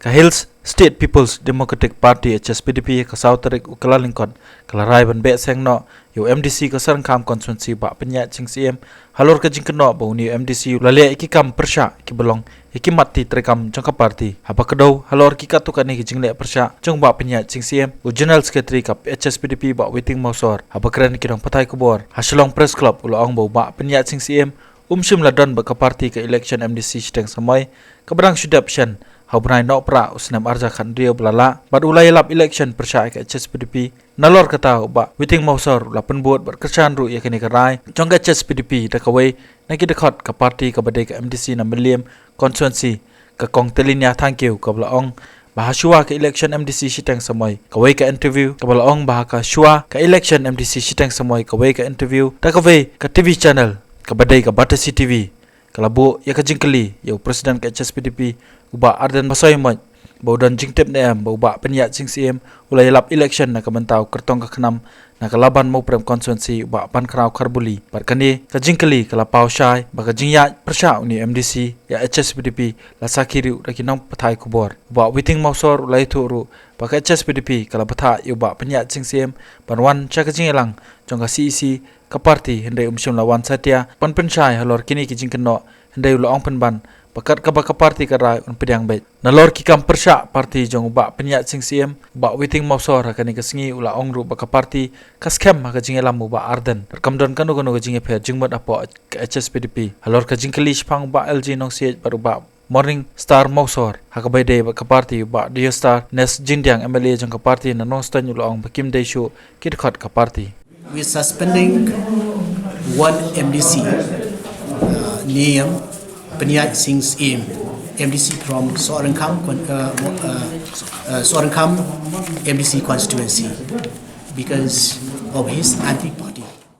ka Hills State People's Democratic Party Hspdp ka Southerik ukalalingkon kalarai ban be Seng no yo MDC ka Sohryngkham constituency ba Pynïaid Syiem halor ka jingkno ba uni MDC lale ikikam persya ki belong ikimati trekam jangka parti haba kedau halor ki katukani ki jingle persya jong ba Pynïaid Syiem u general secretary ka Hspdp ba waiting mausor haba keren ki dong patai kubor hasilong press club ulang ba Pynïaid Syiem umsim ladon ba ka parti ka election MDC siteng samai keberang sudaption Haubnai no pra usnam arja khan rio blala bad ulai lap election persya ka Hspdp nalor kata ba waiting mausor la penbuat berkesan ru yakini karai jongga Hspdp dakawai naki dekat ka parti ka badai ka MDC na Syiem constituency ka kong telinya thank you ka blaong bahasua ka election MDC sitang samai kawai ka interview ka blaong bahaka shua ka election MDC sitang samai kawai ka interview dakawai ka TV channel ka badai ka Batasi TV kalabu ya ka jingkeli yo presiden ka Hspdp uba ardan basai mat baudan jingtep ne bauba Pynïaid Syiem ulai lap election na kabantau kertong ka khnam na kalaban mau prem constituency uba pan krau kharbuli parkani ka jingkeli kala pau shai ba ka jingya persya uni MDC ya Hspdp la sakiri rakinong pathai kubor uba waiting mausor ulai thuru ba ka Hspdp kala patha uba Pynïaid Syiem banwan cha ka jingelang jongga CEC ka parti hendai umsim lawan satia pan penshai halor kini ki jingkeno hendai ulang penban bakat ka baka parti karai un pedang bet nalor ki kam persya parti jong ba Pynïaid Syiem ba waiting mausor hakani ka singi ula ongru baka parti ka scam ka jingelam ba arden kamdon kanu kanu ka jinge phe jingmat apo ka Hspdp halor ka jingkeli spang ba LG nong siej baru ba Morning Star mausor hakabai de ka parti ba Dia Star Nes Jindyang MLA jong ka parti na non stan ula ong bakim de shu kit khat ka parti we suspending one MDC name Pynïaid Syiem MDC from Sohryngkham MDC constituency because of his anti-party.